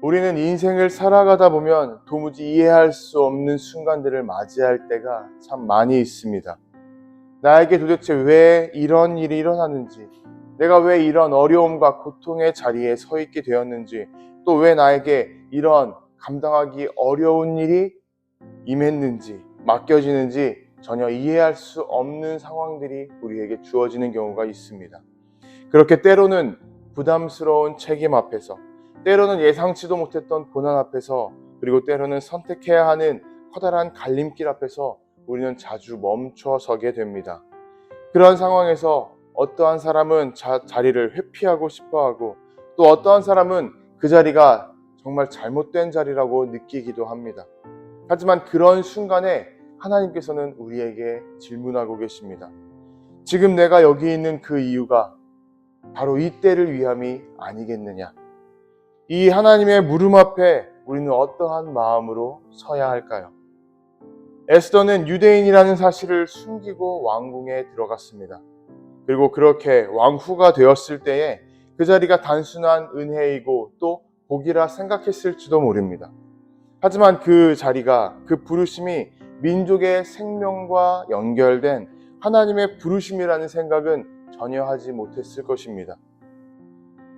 우리는 인생을 살아가다 보면 도무지 이해할 수 없는 순간들을 맞이할 때가 참 많이 있습니다. 나에게 도대체 왜 이런 일이 일어나는지, 내가 왜 이런 어려움과 고통의 자리에 서 있게 되었는지, 또 왜 나에게 이런 감당하기 어려운 일이 임했는지, 맡겨지는지 전혀 이해할 수 없는 상황들이 우리에게 주어지는 경우가 있습니다. 그렇게 때로는 부담스러운 책임 앞에서, 때로는 예상치도 못했던 고난 앞에서, 그리고 때로는 선택해야 하는 커다란 갈림길 앞에서 우리는 자주 멈춰서게 됩니다. 그런 상황에서 어떠한 사람은 자리를 회피하고 싶어하고, 또 어떠한 사람은 그 자리가 정말 잘못된 자리라고 느끼기도 합니다. 하지만 그런 순간에 하나님께서는 우리에게 질문하고 계십니다. 지금 내가 여기 있는 그 이유가 바로 이때를 위함이 아니겠느냐? 이 하나님의 물음 앞에 우리는 어떠한 마음으로 서야 할까요? 에스더는 유대인이라는 사실을 숨기고 왕궁에 들어갔습니다. 그리고 그렇게 왕후가 되었을 때에 그 자리가 단순한 은혜이고 또 복이라 생각했을지도 모릅니다. 하지만 그 자리가, 그 부르심이 민족의 생명과 연결된 하나님의 부르심이라는 생각은 전혀 하지 못했을 것입니다.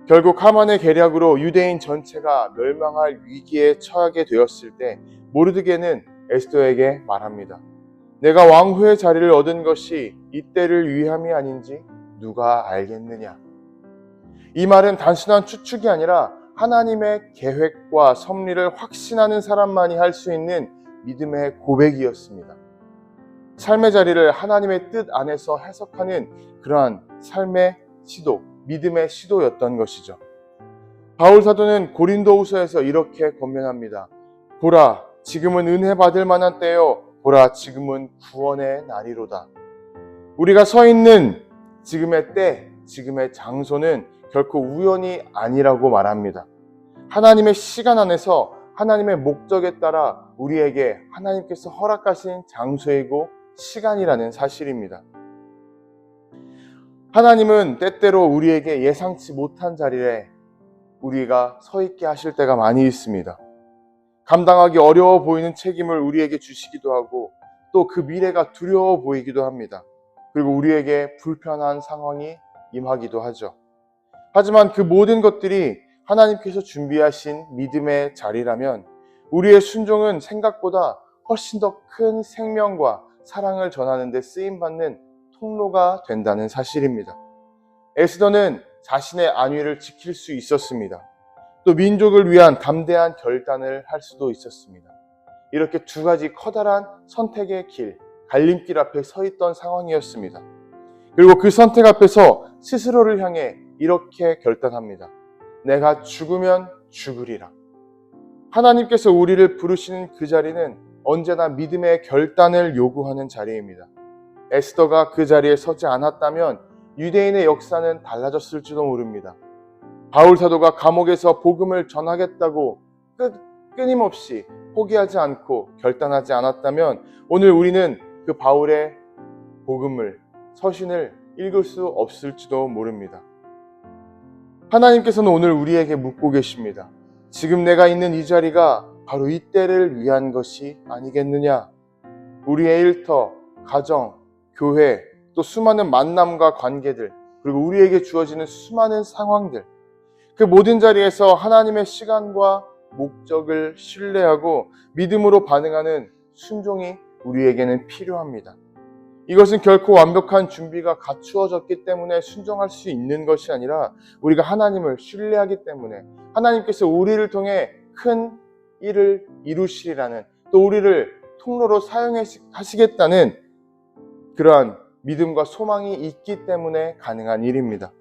결국 하만의 계략으로 유대인 전체가 멸망할 위기에 처하게 되었을 때 모르드게는 에스더에게 말합니다. 내가 왕후의 자리를 얻은 것이 이때를 위함이 아닌지 누가 알겠느냐? 이 말은 단순한 추측이 아니라 하나님의 계획과 섭리를 확신하는 사람만이 할 수 있는 믿음의 고백이었습니다. 삶의 자리를 하나님의 뜻 안에서 해석하는 그러한 삶의 시도, 믿음의 시도였던 것이죠. 바울 사도는 고린도후서에서 이렇게 권면합니다. 보라, 지금은 은혜 받을 만한 때요. 보라, 지금은 구원의 날이로다. 우리가 서 있는 지금의 때, 지금의 장소는 결코 우연이 아니라고 말합니다. 하나님의 시간 안에서 하나님의 목적에 따라 우리에게 하나님께서 허락하신 장소이고 시간이라는 사실입니다. 하나님은 때때로 우리에게 예상치 못한 자리에 우리가 서 있게 하실 때가 많이 있습니다. 감당하기 어려워 보이는 책임을 우리에게 주시기도 하고 또 그 미래가 두려워 보이기도 합니다. 그리고 우리에게 불편한 상황이 임하기도 하죠. 하지만 그 모든 것들이 하나님께서 준비하신 믿음의 자리라면 우리의 순종은 생각보다 훨씬 더 큰 생명과 사랑을 전하는 데 쓰임받는 통로가 된다는 사실입니다. 에스더는 자신의 안위를 지킬 수 있었습니다. 또 민족을 위한 담대한 결단을 할 수도 있었습니다. 이렇게 두 가지 커다란 선택의 길, 갈림길 앞에 서 있던 상황이었습니다. 그리고 그 선택 앞에서 스스로를 향해 이렇게 결단합니다. 내가 죽으면 죽으리라. 하나님께서 우리를 부르시는 그 자리는 언제나 믿음의 결단을 요구하는 자리입니다. 에스더가 그 자리에 서지 않았다면 유대인의 역사는 달라졌을지도 모릅니다. 바울 사도가 감옥에서 복음을 전하겠다고 끊임없이 포기하지 않고 결단하지 않았다면 오늘 우리는 그 바울의 복음을, 서신을 읽을 수 없을지도 모릅니다. 하나님께서는 오늘 우리에게 묻고 계십니다. 지금 내가 있는 이 자리가 바로 이때를 위한 것이 아니겠느냐? 우리의 일터, 가정, 교회, 또 수많은 만남과 관계들, 그리고 우리에게 주어지는 수많은 상황들, 그 모든 자리에서 하나님의 시간과 목적을 신뢰하고 믿음으로 반응하는 순종이 우리에게는 필요합니다. 이것은 결코 완벽한 준비가 갖추어졌기 때문에 순종할 수 있는 것이 아니라 우리가 하나님을 신뢰하기 때문에 하나님께서 우리를 통해 큰 일을 이루시리라는, 또 우리를 통로로 사용하시겠다는 그러한 믿음과 소망이 있기 때문에 가능한 일입니다.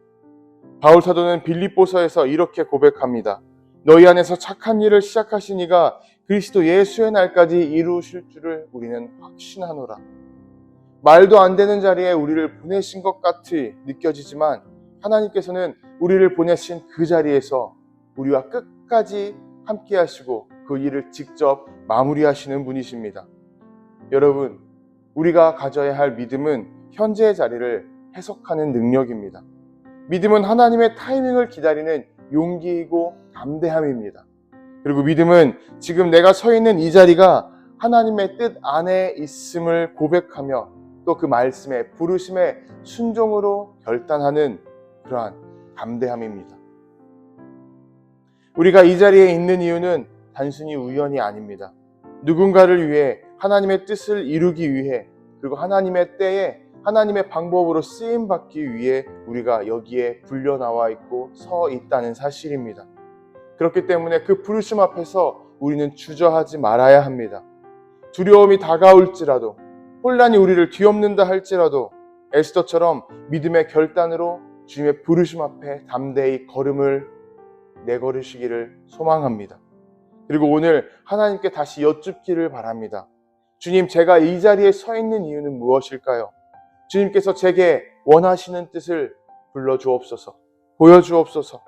바울 사도는 빌립보서에서 이렇게 고백합니다. 너희 안에서 착한 일을 시작하신 이가 그리스도 예수의 날까지 이루실 줄을 우리는 확신하노라. 말도 안 되는 자리에 우리를 보내신 것 같이 느껴지지만 하나님께서는 우리를 보내신 그 자리에서 우리와 끝까지 함께 하시고 그 일을 직접 마무리하시는 분이십니다. 여러분, 우리가 가져야 할 믿음은 현재의 자리를 해석하는 능력입니다. 믿음은 하나님의 타이밍을 기다리는 용기이고 담대함입니다. 그리고 믿음은 지금 내가 서 있는 이 자리가 하나님의 뜻 안에 있음을 고백하며 또 그 말씀에 부르심에 순종으로 결단하는 그러한 담대함입니다. 우리가 이 자리에 있는 이유는 단순히 우연이 아닙니다. 누군가를 위해 하나님의 뜻을 이루기 위해 그리고 하나님의 때에 하나님의 방법으로 쓰임받기 위해 우리가 여기에 불려 나와 있고 서 있다는 사실입니다. 그렇기 때문에 그 부르심 앞에서 우리는 주저하지 말아야 합니다. 두려움이 다가올지라도 혼란이 우리를 뒤엎는다 할지라도 에스더처럼 믿음의 결단으로 주님의 부르심 앞에 담대히 걸음을 내걸으시기를 소망합니다. 그리고 오늘 하나님께 다시 여쭙기를 바랍니다. 주님, 제가 이 자리에 서 있는 이유는 무엇일까요? 주님께서 제게 원하시는 뜻을 불러주옵소서, 보여주옵소서.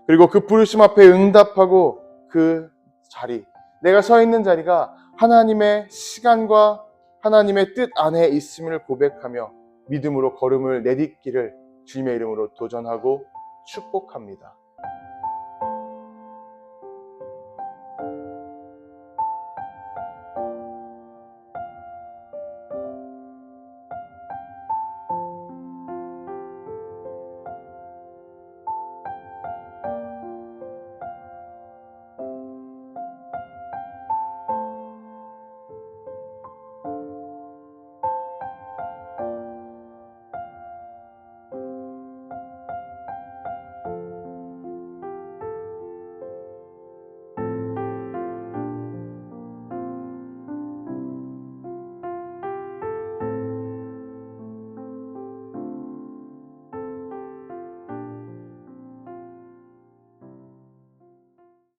그리고 그 부르심 앞에 응답하고 그 자리, 내가 서 있는 자리가 하나님의 시간과 하나님의 뜻 안에 있음을 고백하며 믿음으로 걸음을 내딛기를 주님의 이름으로 도전하고 축복합니다.